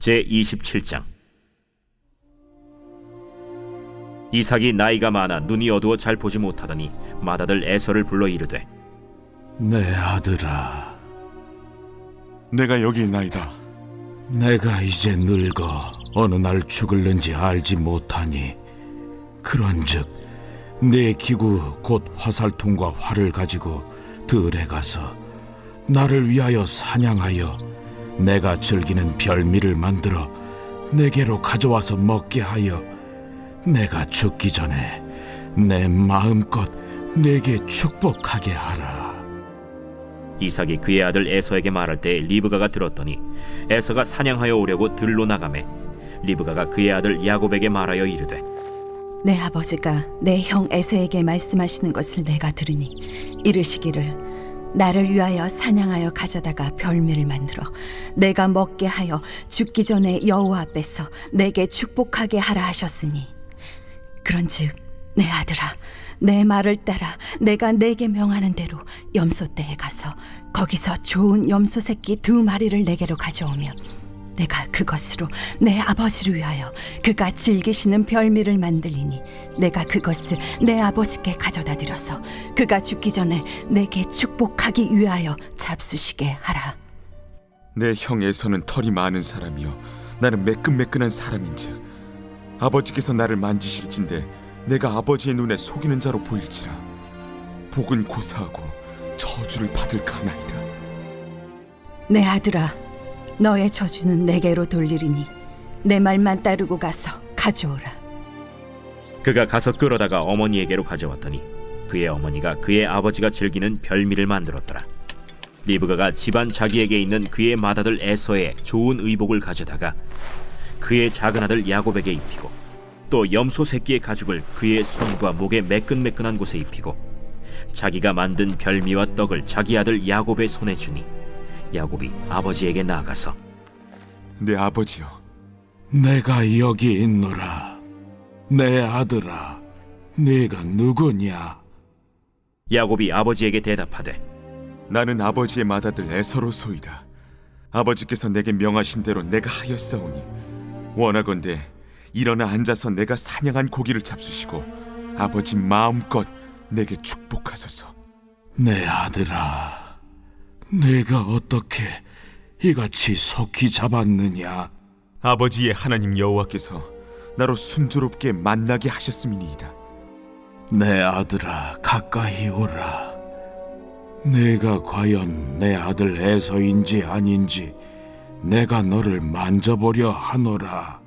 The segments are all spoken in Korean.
제27장. 이삭이 나이가 많아 눈이 어두워 잘 보지 못하더니 맏아들 에서를 불러 이르되, 내 아들아, 내가 여기 있나이다. 내가 이제 늙어 어느 날 죽을는지 알지 못하니 그런즉 내 기구 곧 화살통과 활을 가지고 들에 가서 나를 위하여 사냥하여 내가 즐기는 별미를 만들어 내게로 가져와서 먹게 하여 내가 죽기 전에 내 마음껏 내게 축복하게 하라. 이삭이 그의 아들 에서에게 말할 때 리브가가 들었더니 에서가 사냥하여 오려고 들로 나가매 리브가가 그의 아들 야곱에게 말하여 이르되, 내 아버지가 내 형 에서에게 말씀하시는 것을 내가 들으니 이르시기를 나를 위하여 사냥하여 가져다가 별미를 만들어 내가 먹게 하여 죽기 전에 여호와 앞에서 내게 축복하게 하라 하셨으니, 그런즉 내 아들아, 내 말을 따라 내가 내게 명하는 대로 염소떼에 가서 거기서 좋은 염소 새끼 2마리를 내게로 가져오면 내가 그것으로 내 아버지를 위하여 그가 즐기시는 별미를 만들리니 내가 그것을 내 아버지께 가져다 드려서 그가 죽기 전에 내게 축복하기 위하여 잡수시게 하라. 내 형 에서는 털이 많은 사람이요 나는 매끈매끈한 사람인즉 아버지께서 나를 만지실진데 내가 아버지의 눈에 속이는 자로 보일지라 복은 고사하고 저주를 받을까 하나이다. 내 아들아, 너의 저주는 내게로 돌리리니 내 말만 따르고 가서 가져오라. 그가 가서 끌어다가 어머니에게로 가져왔더니 그의 어머니가 그의 아버지가 즐기는 별미를 만들었더라. 리브가가 집안 자기에게 있는 그의 맏아들 에서의 좋은 의복을 가져다가 그의 작은 아들 야곱에게 입히고 또 염소 새끼의 가죽을 그의 손과 목에 매끈매끈한 곳에 입히고 자기가 만든 별미와 떡을 자기 아들 야곱의 손에 주니 야곱이 아버지에게 나아가서, 내 아버지여, 내가 여기 있노라. 내 아들아, 네가 누구냐? 야곱이 아버지에게 대답하되, 나는 아버지의 맏아들 에서로소이다. 아버지께서 내게 명하신 대로 내가 하였사오니 원하건대 일어나 앉아서 내가 사냥한 고기를 잡수시고 아버지 마음껏 내게 축복하소서. 내 아들아, 내가 어떻게 이같이 속히 잡았느냐? 아버지의 하나님 여호와께서 나로 순조롭게 만나게 하셨음이니이다. 내 아들아, 가까이 오라. 내가 과연 내 아들 에서인지 아닌지 내가 너를 만져보려 하노라.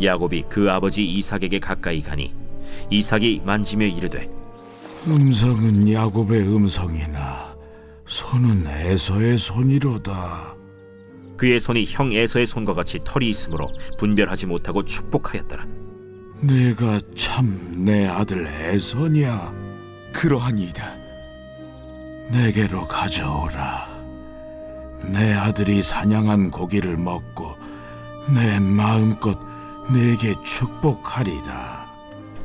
야곱이 그 아버지 이삭에게 가까이 가니 이삭이 만지며 이르되, 음성은 야곱의 음성이나 손은 에서의 손이로다. 그의 손이 형 에서의 손과 같이 털이 있으므로 분별하지 못하고 축복하였더라. 내가 참 내 아들 에서냐? 그러하니이다. 내게로 가져오라. 내 아들이 사냥한 고기를 먹고 내 마음껏 내게 축복하리라.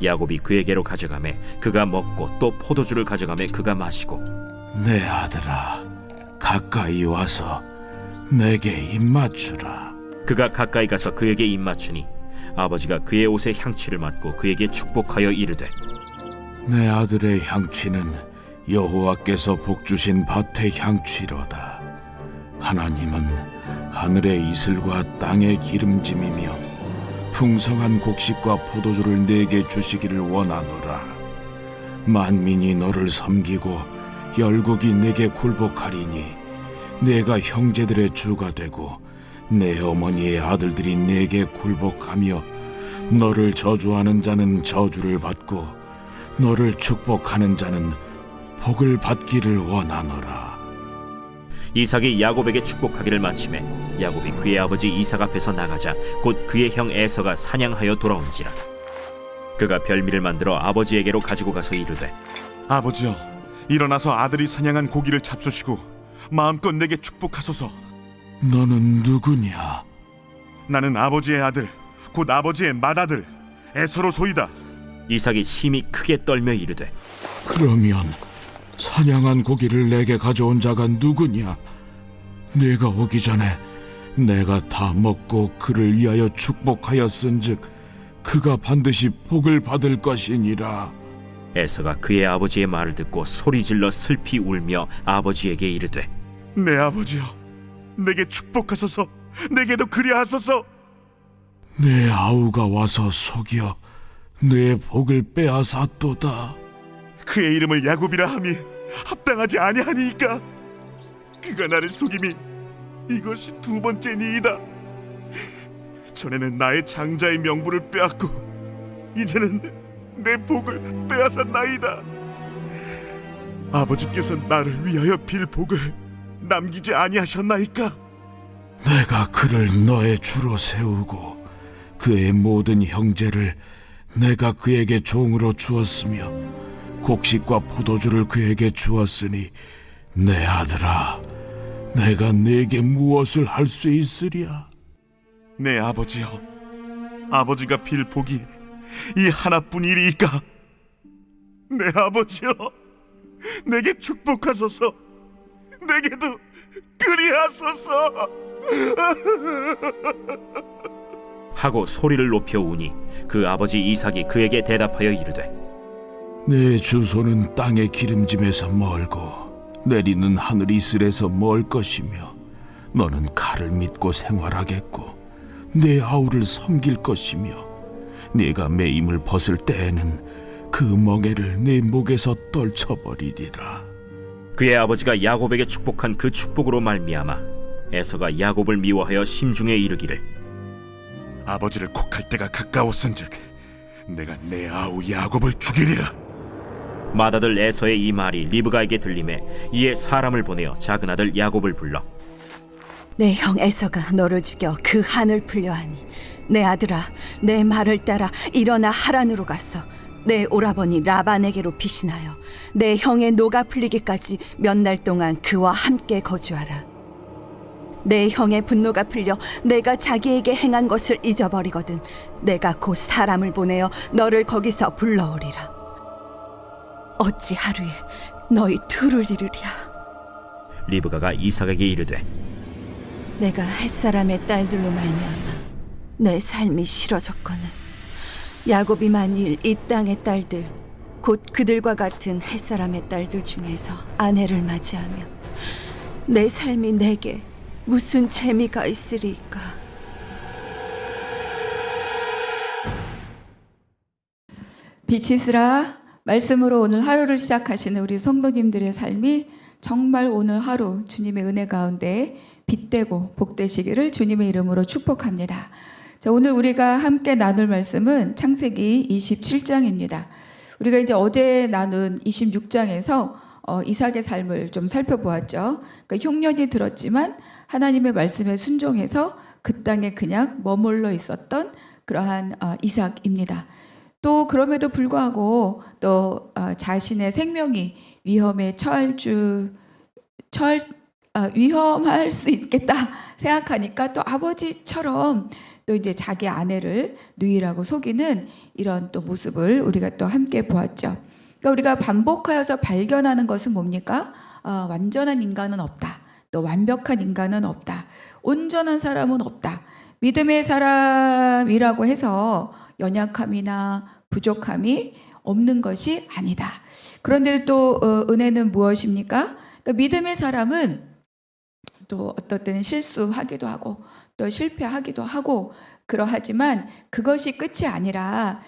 야곱이 그에게로 가져가매 그가 먹고 또 포도주를 가져가매 그가 마시고, 내 아들아, 가까이 와서 내게 입맞추라. 그가 가까이 가서 그에게 입맞추니 아버지가 그의 옷에 향취를 맡고 그에게 축복하여 이르되, 내 아들의 향취는 여호와께서 복주신 밭의 향취로다. 하나님은 하늘의 이슬과 땅의 기름짐이며 풍성한 곡식과 포도주를 내게 주시기를 원하노라. 만민이 너를 섬기고 열국이 내게 굴복하리니 내가 형제들의 주가 되고 내 어머니의 아들들이 내게 굴복하며 너를 저주하는 자는 저주를 받고 너를 축복하는 자는 복을 받기를 원하노라. 이삭이 야곱에게 축복하기를 마치매 야곱이 그의 아버지 이삭 앞에서 나가자 곧 그의 형 에서가 사냥하여 돌아온지라. 그가 별미를 만들어 아버지에게로 가지고 가서 이르되, 아버지여, 일어나서 아들이 사냥한 고기를 잡수시고 마음껏 내게 축복하소서. 너는 누구냐? 나는 아버지의 아들, 곧 아버지의 맏아들 에서로소이다. 이삭이 심히 크게 떨며 이르되, 그러면 사냥한 고기를 내게 가져온 자가 누구냐? 네가 오기 전에 내가 다 먹고 그를 위하여 축복하였은즉 그가 반드시 복을 받을 것이니라. 에서가 그의 아버지의 말을 듣고 소리질러 슬피 울며 아버지에게 이르되 내 아버지여, 내게 축복하소서. 내게도 그리하소서. 내 아우가 와서 속여 내 복을 빼앗았도다. 그의 이름을 야곱이라 함이 합당하지 아니하니이까. 그가 나를 속임이 이것이 두 번째니이다. 전에는 나의 장자의 명분을 빼앗고 이제는 내 복을 빼앗았나이다. 아버지께서 나를 위하여 빌 복을 남기지 아니하셨나이까. 내가 그를 너의 주로 세우고 그의 모든 형제를 내가 그에게 종으로 주었으며 곡식과 포도주를 그에게 주었으니 내 아들아, 내가 네게 무엇을 할 수 있으랴? 내 아버지여, 아버지가 빌 복이 이 하나뿐이리이까. 내 아버지여, 내게 축복하소서. 내게도 그리하소서. 하고 소리를 높여 우니 그 아버지 이삭이 그에게 대답하여 이르되 내 주소는 땅의 기름짐에서 멀고 내리는 하늘 이슬에서 멀 것이며 너는 칼을 믿고 생활하겠고 내 아우를 섬길 것이며 네가 매임을 벗을 때에는 그 멍에를 네 목에서 떨쳐버리리라. 그의 아버지가 야곱에게 축복한 그 축복으로 말미암아 에서가 야곱을 미워하여 심중에 이르기를 아버지를 곡할 때가 가까웠은즉 내가 내 아우 야곱을 죽이리라. 맏아들 에서의 이 말이 리브가에게 들림에 이에 사람을 보내어 작은 아들 야곱을 불러 내 형 에서가 너를 죽여 그 한을 풀려하니 내 아들아, 내 말을 따라 일어나 하란으로 가서 내 오라버니 라반에게로 피신하여 내 형의 노가 풀리기까지 몇 날 동안 그와 함께 거주하라. 내 형의 분노가 풀려 내가 자기에게 행한 것을 잊어버리거든 내가 곧 사람을 보내어 너를 거기서 불러오리라. 어찌 하루에 너희 둘을 이루랴. 리브가가 이삭에게 이르되 내가 햇사람의 딸들로 말미암아 내 삶이 싫어졌거늘 야곱이 만일 이 땅의 딸들 곧 그들과 같은 햇사람의 딸들 중에서 아내를 맞이하며 내 삶이 내게 무슨 재미가 있으리까. 빛이스라 말씀으로 오늘 하루를 시작하시는 우리 성도님들의 삶이 정말 오늘 하루 주님의 은혜 가운데 빛되고 복되시기를 주님의 이름으로 축복합니다. 자, 오늘 우리가 함께 나눌 말씀은 창세기 27장입니다. 우리가 이제 어제 나눈 26장에서 이삭의 삶을 좀 살펴보았죠. 그러니까 흉년이 들었지만 하나님의 말씀에 순종해서 그 땅에 그냥 머물러 있었던 그러한 이삭입니다. 또 그럼에도 불구하고 또 자신의 생명이 위험에 위험할 수 있겠다 생각하니까 또 아버지처럼 또 이제 자기 아내를 누이라고 속이는 이런 또 모습을 우리가 또 함께 보았죠. 그러니까 우리가 반복하여서 발견하는 것은 뭡니까? 완전한 인간은 없다. 또 완벽한 인간은 없다. 온전한 사람은 없다. 믿음의 사람이라고 해서 연약함이나 부족함이 없는 것이 아니다. 그런데 또 은혜는 무엇입니까? 그러니까 믿음의 사람은 또 어떨 때는 실수하기도 하고 또 실패하기도 하고 그러하지만 그것이 끝이 아니라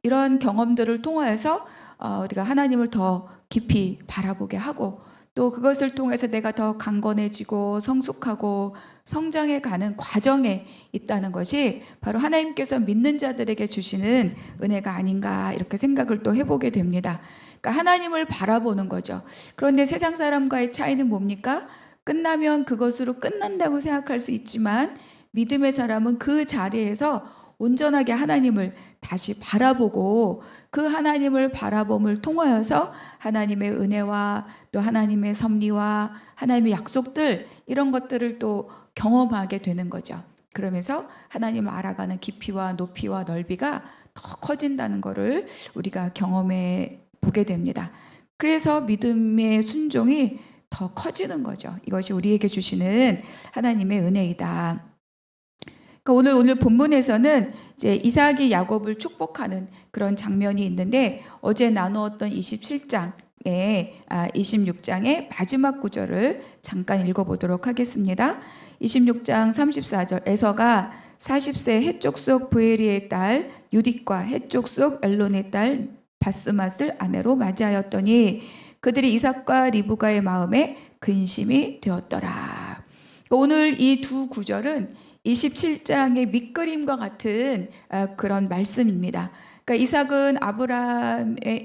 이런 경험들을 통하여서 우리가 하나님을 더 깊이 바라보게 하고 또 그것을 통해서 내가 더 강건해지고 성숙하고 성장해 가는 과정에 있다는 것이 바로 하나님께서 믿는 자들에게 주시는 은혜가 아닌가 이렇게 생각을 또 해보게 됩니다. 그러니까 하나님을 바라보는 거죠. 그런데 세상 사람과의 차이는 뭡니까? 끝나면 그것으로 끝난다고 생각할 수 있지만 믿음의 사람은 그 자리에서 온전하게 하나님을 다시 바라보고 그 하나님을 바라봄을 통하여서 하나님의 은혜와 또 하나님의 섭리와 하나님의 약속들 이런 것들을 또 경험하게 되는 거죠. 그러면서 하나님을 알아가는 깊이와 높이와 넓이가 더 커진다는 것을 우리가 경험해 보게 됩니다. 그래서 믿음의 순종이 더 커지는 거죠. 이것이 우리에게 주시는 하나님의 은혜이다. 그러니까 오늘 본문에서는 이제 이삭이 야곱을 축복하는 그런 장면이 있는데 어제 나누었던 26장의 마지막 구절을 잠깐 읽어보도록 하겠습니다. 26장 34절 에서가 40세 헷족속 브에리의 딸 유딕과 헷족속 엘론의 딸 바스맛을 아내로 맞이하였더니 그들이 이삭과 리브가의 마음에 근심이 되었더라. 그러니까 오늘 이 두 구절은 27장의 밑그림과 같은 그런 말씀입니다. 그러니까 이삭은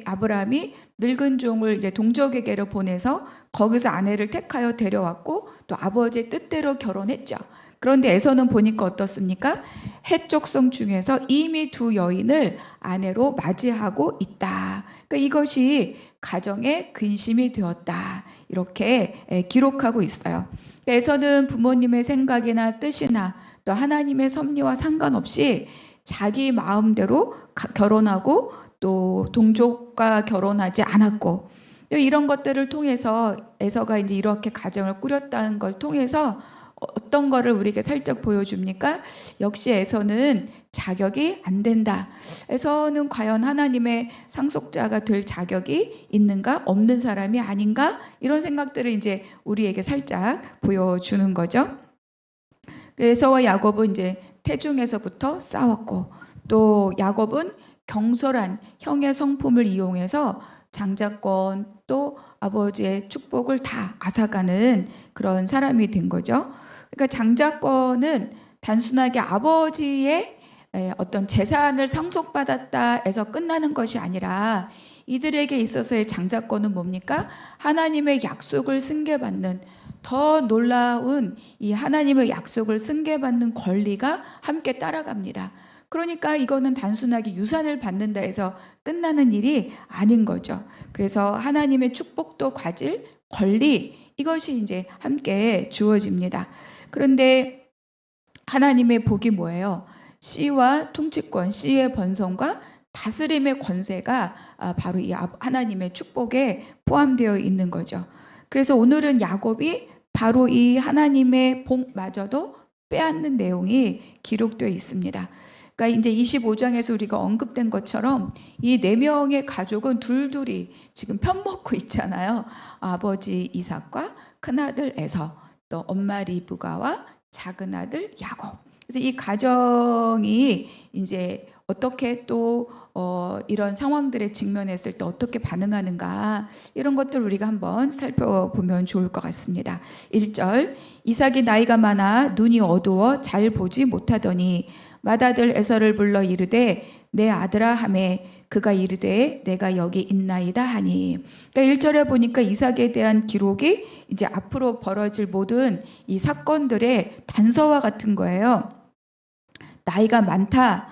아브라함이 늙은 종을 이제 동족에게로 보내서 거기서 아내를 택하여 데려왔고 또 아버지의 뜻대로 결혼했죠. 그런데 에서는 보니까 어떻습니까? 헷족성 중에서 이미 두 여인을 아내로 맞이하고 있다. 그러니까 이것이 가정의 근심이 되었다. 이렇게 기록하고 있어요. 에서는 부모님의 생각이나 뜻이나 또 하나님의 섭리와 상관없이 자기 마음대로 결혼하고 또 동족과 결혼하지 않았고 이런 것들을 통해서 에서가 이제 이렇게 가정을 꾸렸다는 걸 통해서 어떤 거를 우리에게 살짝 보여줍니까? 역시 에서는 자격이 안 된다. 에서는 과연 하나님의 상속자가 될 자격이 있는가? 없는 사람이 아닌가? 이런 생각들을 이제 우리에게 살짝 보여주는 거죠. 에서와 야곱은 이제 태중에서부터 싸웠고 또 야곱은 경솔한 형의 성품을 이용해서 장자권 또 아버지의 축복을 다 앗아가는 그런 사람이 된 거죠. 그러니까 장자권은 단순하게 아버지의 어떤 재산을 상속받았다 해서 끝나는 것이 아니라 이들에게 있어서의 장자권은 뭡니까? 하나님의 약속을 승계받는 더 놀라운 이 하나님의 약속을 승계받는 권리가 함께 따라갑니다. 그러니까 이거는 단순하게 유산을 받는다 해서 끝나는 일이 아닌 거죠. 그래서 하나님의 축복도 가질 권리 이것이 이제 함께 주어집니다. 그런데 하나님의 복이 뭐예요? 씨와 통치권, 씨의 번성과 다스림의 권세가 바로 이 하나님의 축복에 포함되어 있는 거죠. 그래서 오늘은 야곱이 바로 이 하나님의 복마저도 빼앗는 내용이 기록되어 있습니다. 그러니까 이제 25장에서 우리가 언급된 것처럼 이 4명의 가족은 둘둘이 지금 편먹고 있잖아요. 아버지 이삭과 큰아들 에서 또 엄마 리브가와 작은 아들 야곱. 그래서 이 가정이 이제 어떻게 또 이런 상황들에 직면했을 때 어떻게 반응하는가 이런 것들 우리가 한번 살펴보면 좋을 것 같습니다. 1절 이삭이 나이가 많아 눈이 어두워 잘 보지 못하더니 맏아들 에서를 불러 이르되 내 아들아 하매 그가 이르되 내가 여기 있나이다 하니. 그러니까 1절에 보니까 이삭에 대한 기록이 이제 앞으로 벌어질 모든 이 사건들의 단서와 같은 거예요. 나이가 많다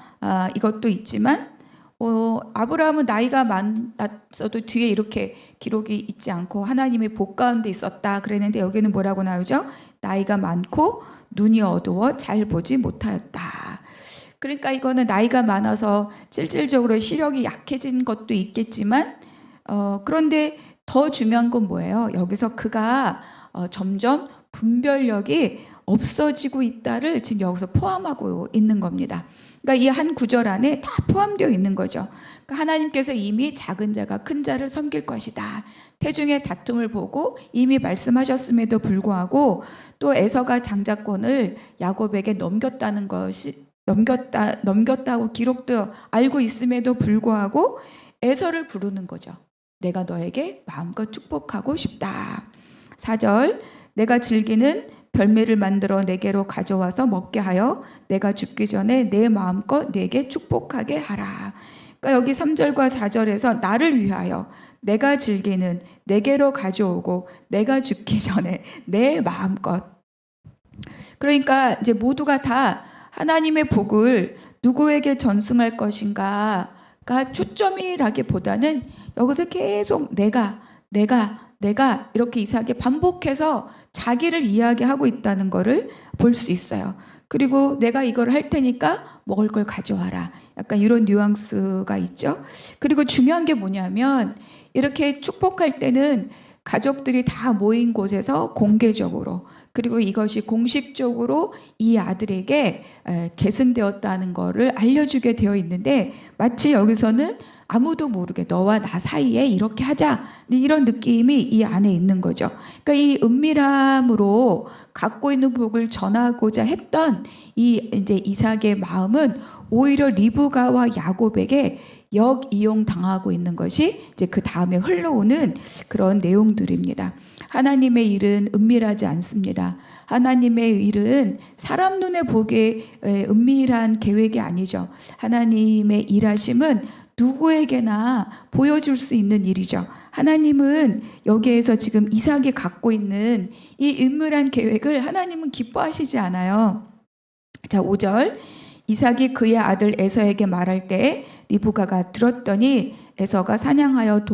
이것도 있지만 아브라함은 나이가 많았어도 뒤에 이렇게 기록이 있지 않고 하나님의 복 가운데 있었다 그랬는데 여기는 뭐라고 나오죠? 나이가 많고 눈이 어두워 잘 보지 못하였다. 그러니까 이거는 나이가 많아서 실질적으로 시력이 약해진 것도 있겠지만 그런데 더 중요한 건 뭐예요? 여기서 그가 점점 분별력이 없어지고 있다를 지금 여기서 포함하고 있는 겁니다. 그러니까 이 한 구절 안에 다 포함되어 있는 거죠. 그러니까 하나님께서 이미 작은 자가 큰 자를 섬길 것이다. 태중의 다툼을 보고 이미 말씀하셨음에도 불구하고 또 에서가 장자권을 야곱에게 넘겼다고 기록도 알고 있음에도 불구하고 에서를 부르는 거죠. 내가 너에게 마음껏 축복하고 싶다. 4절 내가 즐기는 별미를 만들어 내게로 가져와서 먹게 하여 내가 죽기 전에 내 마음껏 내게 축복하게 하라. 그러니까 여기 3절과 4절에서 나를 위하여 내가 즐기는 내게로 가져오고 내가 죽기 전에 내 마음껏. 그러니까 이제 모두가 다 하나님의 복을 누구에게 전승할 것인가가 초점이라기보다는 여기서 계속 내가 이렇게 이삭이 반복해서 자기를 이야기하고 있다는 것을 볼 수 있어요. 그리고 내가 이걸 할 테니까 먹을 걸 가져와라. 약간 이런 뉘앙스가 있죠. 그리고 중요한 게 뭐냐면 이렇게 축복할 때는 가족들이 다 모인 곳에서 공개적으로 그리고 이것이 공식적으로 이 아들에게 계승되었다는 것을 알려주게 되어 있는데 마치 여기서는 아무도 모르게 너와 나 사이에 이렇게 하자 이런 느낌이 이 안에 있는 거죠. 그러니까 이 은밀함으로 갖고 있는 복을 전하고자 했던 이 이제 이삭의 마음은 오히려 리브가와 야곱에게 역이용 당하고 있는 것이 이제 그 다음에 흘러오는 그런 내용들입니다. 하나님의 일은 은밀하지 않습니다. 하나님의 일은 사람 눈에 보기에 은밀한 계획이 아니죠. 하나님의 일하심은 누구에게나 보여줄 수 있는 일이죠. 하나님은 여기에서 지금 이삭이 갖고 있는 이 은밀한 계획을 하나님은 기뻐하시지 않아요. 자, 5절. 이삭이 그의 아들 에서에게 말할 때 리브가가 들었더니 에서가 사냥하여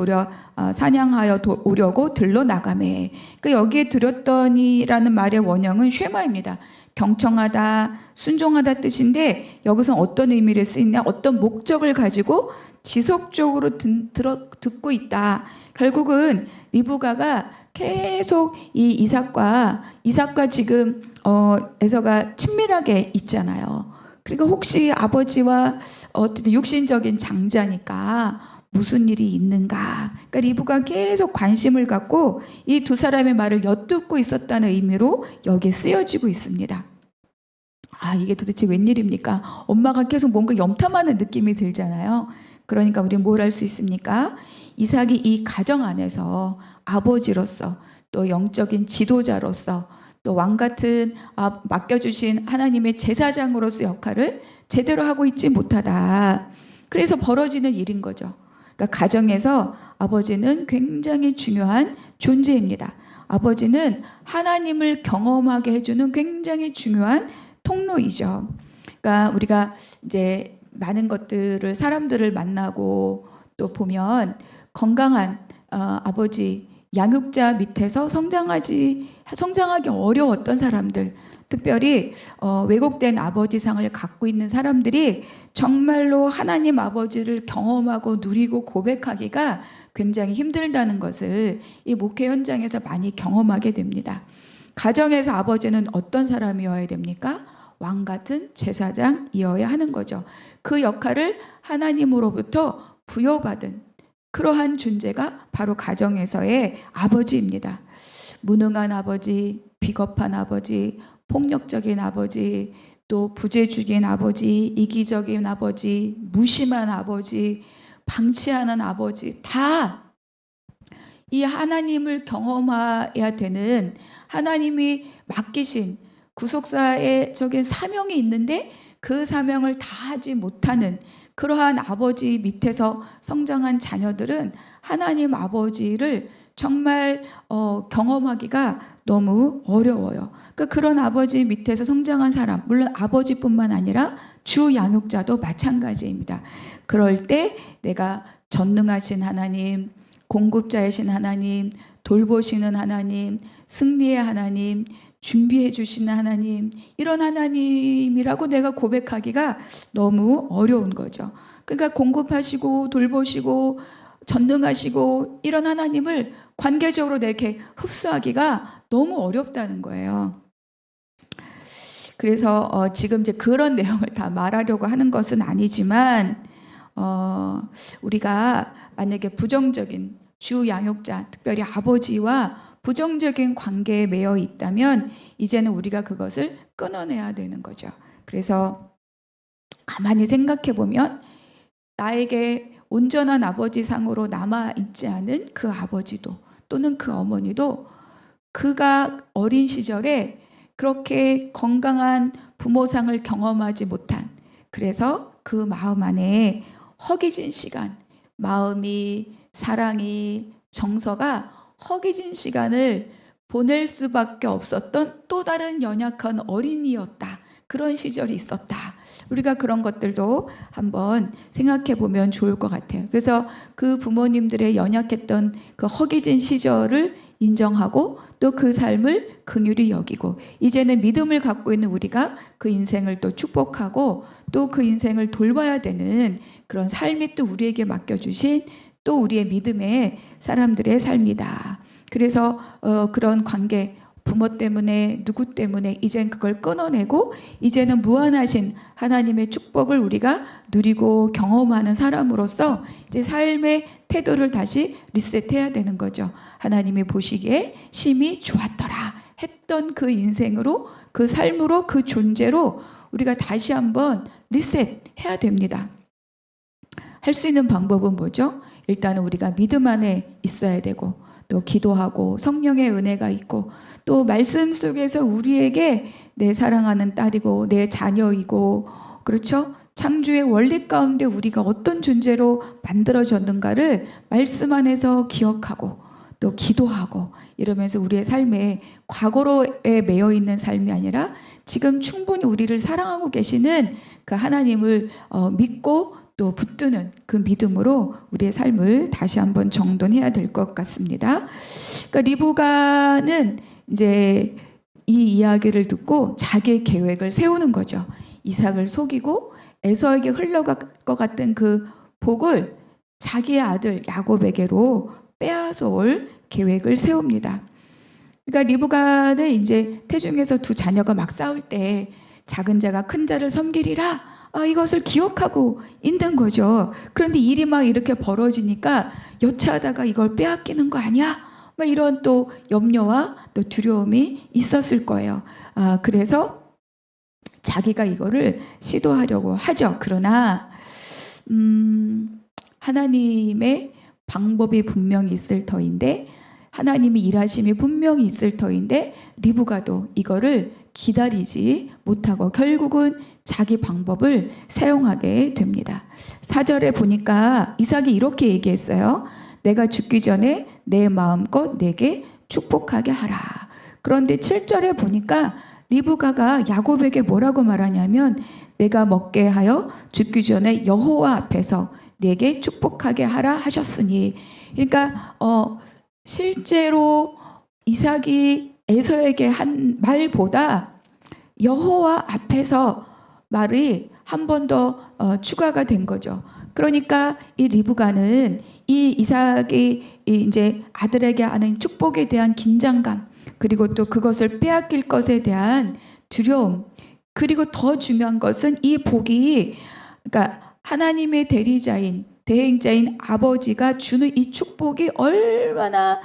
오려고 들로 나가매. 그 여기에 들었더니라는 말의 원형은 쉐마입니다. 경청하다, 순종하다 뜻인데 여기서 어떤 의미를 쓰이냐? 어떤 목적을 가지고 지속적으로 듣고 있다. 결국은 리브가가 계속 이 이삭과 지금 에서가 친밀하게 있잖아요. 그러니까 혹시 아버지와 어쨌든 육신적인 장자니까 무슨 일이 있는가. 그러니까 리브가 계속 관심을 갖고 이 두 사람의 말을 엿듣고 있었다는 의미로 여기에 쓰여지고 있습니다. 아, 이게 도대체 웬일입니까? 엄마가 계속 뭔가 염탐하는 느낌이 들잖아요. 그러니까 우리는 뭘 할 수 있습니까? 이삭이 이 가정 안에서 아버지로서 또 영적인 지도자로서 또 왕 같은 맡겨주신 하나님의 제사장으로서 역할을 제대로 하고 있지 못하다. 그래서 벌어지는 일인 거죠. 그러니까 가정에서 아버지는 굉장히 중요한 존재입니다. 아버지는 하나님을 경험하게 해주는 굉장히 중요한 통로이죠. 그러니까 우리가 이제 많은 것들을 사람들을 만나고 또 보면 건강한 아버지 양육자 밑에서 성장하기 어려웠던 사람들, 특별히 왜곡된 아버지상을 갖고 있는 사람들이 정말로 하나님 아버지를 경험하고 누리고 고백하기가 굉장히 힘들다는 것을 이 목회 현장에서 많이 경험하게 됩니다. 가정에서 아버지는 어떤 사람이어야 됩니까? 왕 같은 제사장이어야 하는 거죠. 그 역할을 하나님으로부터 부여받은 그러한 존재가 바로 가정에서의 아버지입니다. 무능한 아버지, 비겁한 아버지, 폭력적인 아버지, 또 부재중인 아버지, 이기적인 아버지, 무심한 아버지, 방치하는 아버지, 다 이 하나님을 경험해야 되는 하나님이 맡기신 구속사적인 사명이 있는데 그 사명을 다하지 못하는 그러한 아버지 밑에서 성장한 자녀들은 하나님 아버지를 정말 경험하기가 너무 어려워요. 그러니까 그런 아버지 밑에서 성장한 사람, 물론 아버지뿐만 아니라 주 양육자도 마찬가지입니다. 그럴 때 내가 전능하신 하나님, 공급자이신 하나님, 돌보시는 하나님, 승리의 하나님, 준비해 주시는 하나님, 이런 하나님이라고 내가 고백하기가 너무 어려운 거죠. 그러니까 공급하시고 돌보시고 전능하시고 이런 하나님을 관계적으로 이렇게 흡수하기가 너무 어렵다는 거예요. 그래서 지금 이제 그런 내용을 다 말하려고 하는 것은 아니지만 우리가 만약에 부정적인 주 양육자, 특별히 아버지와 부정적인 관계에 매여 있다면 이제는 우리가 그것을 끊어내야 되는 거죠. 그래서 가만히 생각해 보면 나에게 온전한 아버지 상으로 남아 있지 않은 그 아버지도 또는 그 어머니도 그가 어린 시절에 그렇게 건강한 부모상을 경험하지 못한, 그래서 그 마음 안에 허기진 시간, 마음이, 사랑이, 정서가 허기진 시간을 보낼 수밖에 없었던 또 다른 연약한 어린이였다. 그런 시절이 있었다. 우리가 그런 것들도 한번 생각해 보면 좋을 것 같아요. 그래서 그 부모님들의 연약했던 그 허기진 시절을 인정하고 또 그 삶을 긍휼히 여기고 이제는 믿음을 갖고 있는 우리가 그 인생을 또 축복하고 또 그 인생을 돌봐야 되는 그런 삶이 또 우리에게 맡겨주신 또 우리의 믿음의 사람들의 삶이다. 그래서 그런 관계, 부모 때문에 누구 때문에 이젠 그걸 끊어내고 이제는 무한하신 하나님의 축복을 우리가 누리고 경험하는 사람으로서 이제 삶의 태도를 다시 리셋해야 되는 거죠. 하나님이 보시기에 심히 좋았더라 했던 그 인생으로, 그 삶으로, 그 존재로 우리가 다시 한번 리셋해야 됩니다. 할 수 있는 방법은 뭐죠? 일단은 우리가 믿음 안에 있어야 되고, 또 기도하고 성령의 은혜가 있고, 또 말씀 속에서 우리에게 내 사랑하는 딸이고 내 자녀이고, 그렇죠? 창조의 원리 가운데 우리가 어떤 존재로 만들어졌는가를 말씀 안에서 기억하고 또 기도하고 이러면서 우리의 삶에 과거로에 매여 있는 삶이 아니라 지금 충분히 우리를 사랑하고 계시는 그 하나님을 믿고 또 붙드는 그 믿음으로 우리의 삶을 다시 한번 정돈해야 될 것 같습니다. 그러니까 리브가는 이제 이 이야기를 듣고 자기의 계획을 세우는 거죠. 이삭을 속이고 에서에게 흘러갈 것 같은 그 복을 자기의 아들 야곱에게로 빼앗아 올 계획을 세웁니다. 그러니까 리브가는 이제 태중에서 두 자녀가 막 싸울 때 작은 자가 큰 자를 섬기리라, 이것을 기억하고 있는 거죠. 그런데 일이 막 이렇게 벌어지니까 여차하다가 이걸 빼앗기는 거 아니야? 막 이런 또 염려와 또 두려움이 있었을 거예요. 그래서 자기가 이거를 시도하려고 하죠. 그러나 하나님의 방법이 분명히 있을 터인데, 하나님이 일하심이 분명히 있을 터인데 리브가도 이거를 기다리지 못하고 결국은 자기 방법을 사용하게 됩니다. 4절에 보니까 이삭이 이렇게 얘기했어요. 내가 죽기 전에 내 마음껏 내게 축복하게 하라. 그런데 7절에 보니까 리브가가 야곱에게 뭐라고 말하냐면, 내가 먹게 하여 죽기 전에 여호와 앞에서 내게 축복하게 하라 하셨으니. 그러니까 실제로 이삭이 에서에게 한 말보다 여호와 앞에서 말이 한 번 더 추가가 된 거죠. 그러니까 이 리브가는 이 이삭이 이제 아들에게 하는 축복에 대한 긴장감, 그리고 또 그것을 빼앗길 것에 대한 두려움, 그리고 더 중요한 것은 이 복이, 그러니까 하나님의 대행자인 아버지가 주는 이 축복이 얼마나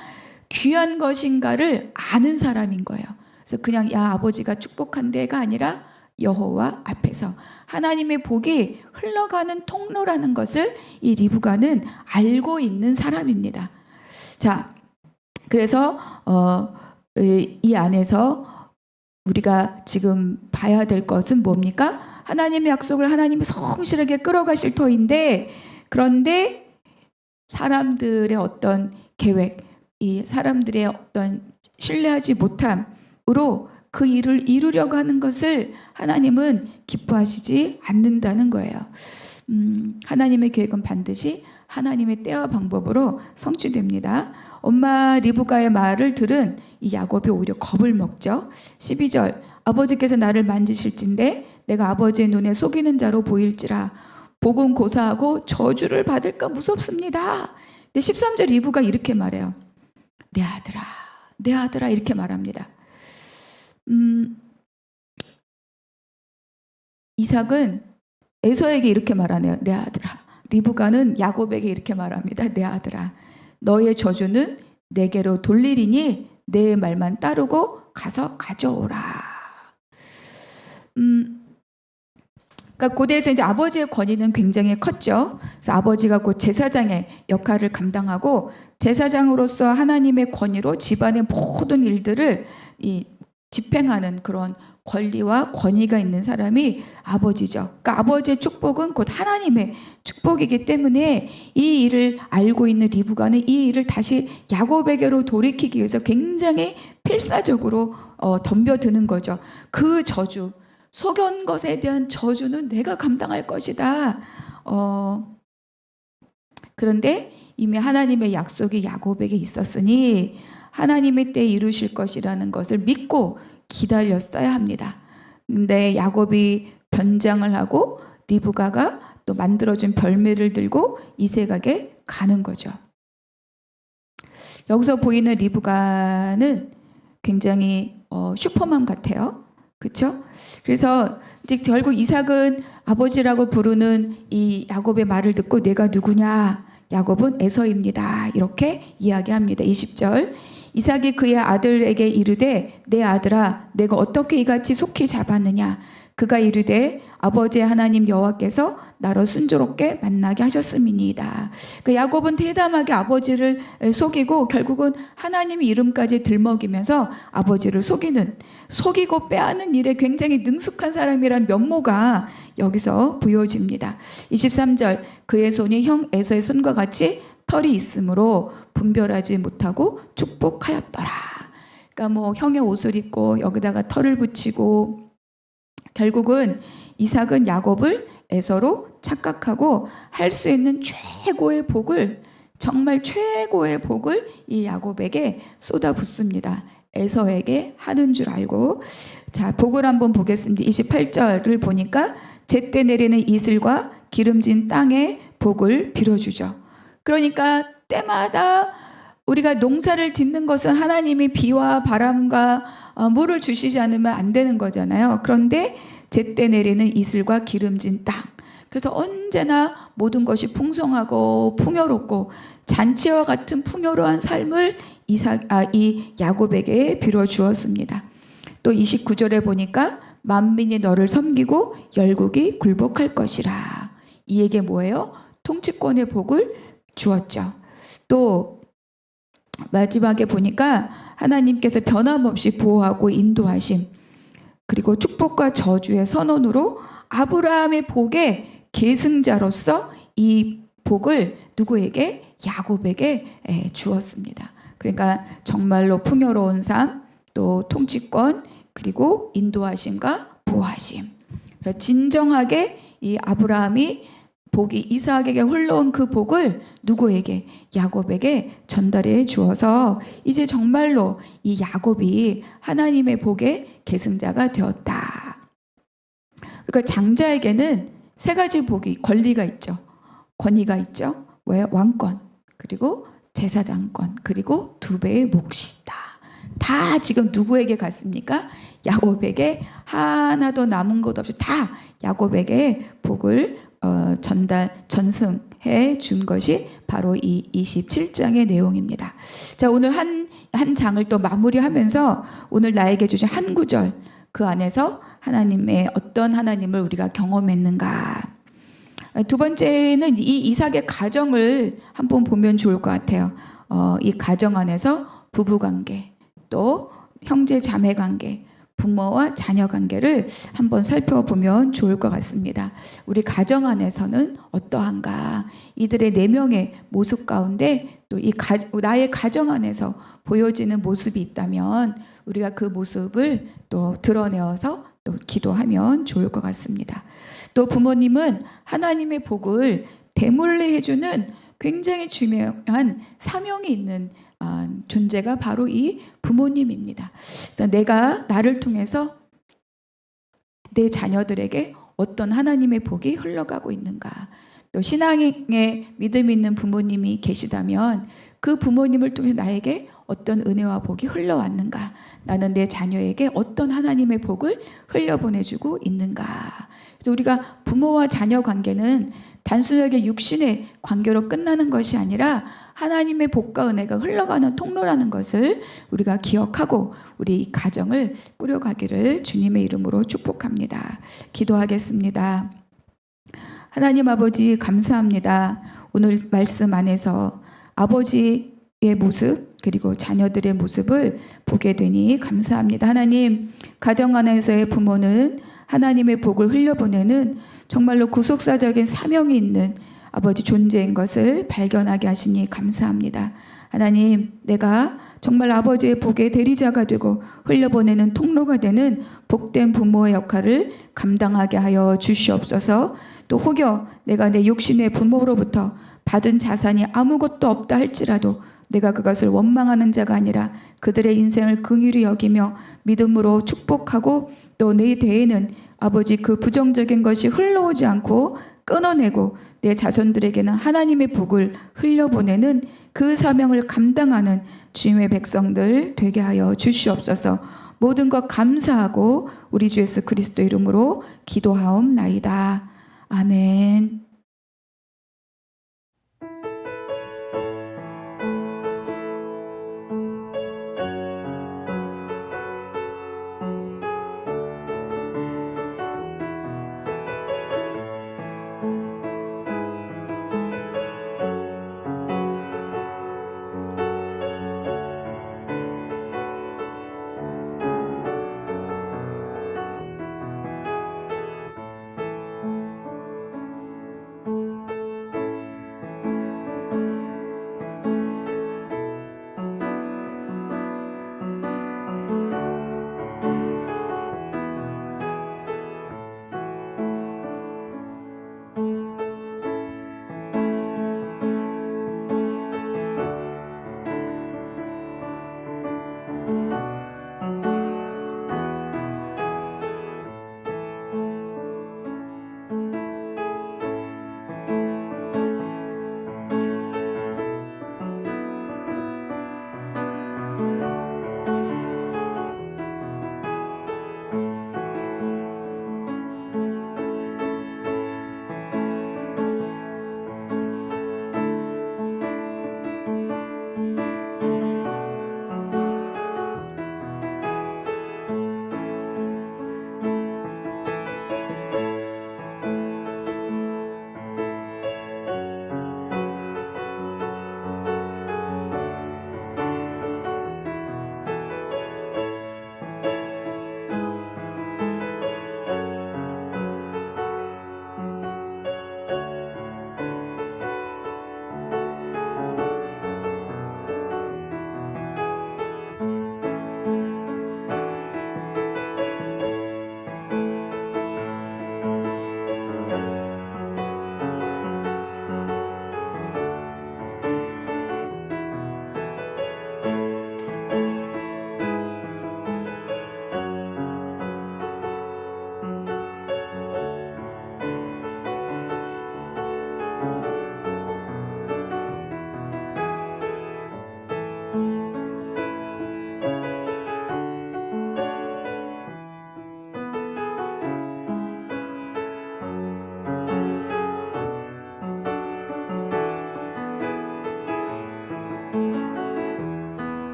귀한 것인가를 아는 사람인 거예요. 그래서 그냥 야 아버지가 축복한 데가 아니라 여호와 앞에서 하나님의 복이 흘러가는 통로라는 것을 이 리브가는 알고 있는 사람입니다. 자, 그래서 이 안에서 우리가 지금 봐야 될 것은 뭡니까? 하나님의 약속을 하나님이 성실하게 끌어가실 터인데, 그런데 사람들의 어떤 계획, 이 사람들의 어떤 신뢰하지 못함으로 그 일을 이루려고 하는 것을 하나님은 기뻐하시지 않는다는 거예요. 하나님의 계획은 반드시 하나님의 때와 방법으로 성취됩니다. 엄마 리브가의 말을 들은 이 야곱이 오히려 겁을 먹죠. 12절, 아버지께서 나를 만지실진데 내가 아버지의 눈에 속이는 자로 보일지라, 복은 고사하고 저주를 받을까 무섭습니다. 근데 13절 리브가 이렇게 말해요. 내 아들아, 내 아들아, 이렇게 말합니다. 이삭은 에서에게 이렇게 말하네요. 내 아들아. 리브가는 야곱에게 이렇게 말합니다. 내 아들아, 너의 저주는 내게로 돌리리니 내 말만 따르고 가서 가져오라. 그러니까 고대에서 이제 아버지의 권위는 굉장히 컸죠. 그래서 아버지가 곧 제사장의 역할을 감당하고, 제사장으로서 하나님의 권위로 집안의 모든 일들을 집행하는 그런 권리와 권위가 있는 사람이 아버지죠. 그러니까 아버지의 축복은 곧 하나님의 축복이기 때문에 이 일을 알고 있는 리브가는 이 일을 다시 야곱에게로 돌이키기 위해서 굉장히 필사적으로 덤벼드는 거죠. 그 저주, 속연 것에 대한 저주는 내가 감당할 것이다. 그런데 이미 하나님의 약속이 야곱에게 있었으니 하나님의 때에 이루실 것이라는 것을 믿고 기다렸어야 합니다. 근데 야곱이 변장을 하고 리브가가 또 만들어준 별미를 들고 이색에게 가는 거죠. 여기서 보이는 리브가는 굉장히 슈퍼맘 같아요. 그렇죠? 그래서 이제 결국 이삭은 아버지라고 부르는 이 야곱의 말을 듣고 내가 누구냐? 야곱은 에서입니다. 이렇게 이야기합니다. 20절. 이삭이 그의 아들에게 이르되 내 아들아 내가 어떻게 이같이 속히 잡았느냐? 그가 이르되 아버지의 하나님 여호와께서 나로 순조롭게 만나게 하셨음이니이다. 그 야곱은 대담하게 아버지를 속이고 결국은 하나님의 이름까지 들먹이면서 아버지를 속이고 빼앗는 일에 굉장히 능숙한 사람이란 면모가 여기서 보여집니다. 23절. 그의 손이 형 에서의 손과 같이 털이 있으므로 분별하지 못하고 축복하였더라. 그러니까 뭐 형의 옷을 입고 여기다가 털을 붙이고 결국은 이삭은 야곱을 에서로 착각하고 할 수 있는 최고의 복을, 정말 최고의 복을 이 야곱에게 쏟아붓습니다. 에서에게 하는 줄 알고. 자, 복을 한번 보겠습니다. 28절을 보니까 제때 내리는 이슬과 기름진 땅에 복을 빌어주죠. 그러니까 때마다 우리가 농사를 짓는 것은 하나님이 비와 바람과 물을 주시지 않으면 안 되는 거잖아요. 그런데 제때 내리는 이슬과 기름진 땅. 그래서 언제나 모든 것이 풍성하고 풍요롭고 잔치와 같은 풍요로운 삶을 이 야곱에게 빌어 주었습니다. 또 29절에 보니까 만민이 너를 섬기고 열국이 굴복할 것이라. 이에게 뭐예요? 통치권의 복을 주었죠. 또 마지막에 보니까 하나님께서 변함없이 보호하고 인도하심, 그리고 축복과 저주의 선언으로 아브라함의 복의 계승자로서 이 복을 누구에게? 야곱에게 주었습니다. 그러니까 정말로 풍요로운 삶, 또 통치권, 그리고 인도하심과 보호하심. 진정하게 이 아브라함이 복이 이삭에게 흘러온 그 복을 누구에게? 야곱에게 전달해 주어서 이제 정말로 이 야곱이 하나님의 복의 계승자가 되었다. 그러니까 장자에게는 세 가지 복이, 권리가 있죠. 권위가 있죠. 왜? 왕권, 그리고 제사장권, 그리고 2배의 몫이 있다. 다 지금 누구에게 갔습니까? 야곱에게 하나도 남은 것 없이 다 야곱에게 복을 전승해 준 것이 바로 이 27장의 내용입니다. 자, 오늘 한 장을 또 마무리하면서 오늘 나에게 주신 한 구절, 그 안에서 하나님의 어떤 하나님을 우리가 경험했는가. 두 번째는 이 이삭의 가정을 한번 보면 좋을 것 같아요. 이 가정 안에서 부부관계, 또 형제 자매 관계, 부모와 자녀 관계를 한번 살펴보면 좋을 것 같습니다. 우리 가정 안에서는 어떠한가? 이들의 4명의 모습 가운데 또 나의 가정 안에서 보여지는 모습이 있다면 우리가 그 모습을 또 드러내어서 또 기도하면 좋을 것 같습니다. 또 부모님은 하나님의 복을 대물리 해주는 굉장히 중요한 사명이 있는 존재가 바로 이 부모님입니다. 내가 나를 통해서 내 자녀들에게 어떤 하나님의 복이 흘러가고 있는가. 또 신앙에 믿음 있는 부모님이 계시다면 그 부모님을 통해 나에게 어떤 은혜와 복이 흘러왔는가. 나는 내 자녀에게 어떤 하나님의 복을 흘려보내주고 있는가. 그래서 우리가 부모와 자녀 관계는 단순하게 육신의 관계로 끝나는 것이 아니라 하나님의 복과 은혜가 흘러가는 통로라는 것을 우리가 기억하고 우리 가정을 꾸려가기를 주님의 이름으로 축복합니다. 기도하겠습니다. 하나님 아버지 감사합니다. 오늘 말씀 안에서 아버지의 모습 그리고 자녀들의 모습을 보게 되니 감사합니다. 하나님, 가정 안에서의 부모는 하나님의 복을 흘려보내는 정말로 구속사적인 사명이 있는 아버지 존재인 것을 발견하게 하시니 감사합니다. 하나님, 내가 정말 아버지의 복의 대리자가 되고 흘려보내는 통로가 되는 복된 부모의 역할을 감당하게 하여 주시옵소서. 또 혹여 내가 내 육신의 부모로부터 받은 자산이 아무것도 없다 할지라도 내가 그것을 원망하는 자가 아니라 그들의 인생을 긍휼히 여기며 믿음으로 축복하고 또 내 대에는 아버지 그 부정적인 것이 흘러오지 않고 끊어내고 내 자손들에게는 하나님의 복을 흘려보내는 그 사명을 감당하는 주님의 백성들 되게 하여 주시옵소서. 모든 것 감사하고 우리 주 예수 그리스도 이름으로 기도하옵나이다. 아멘.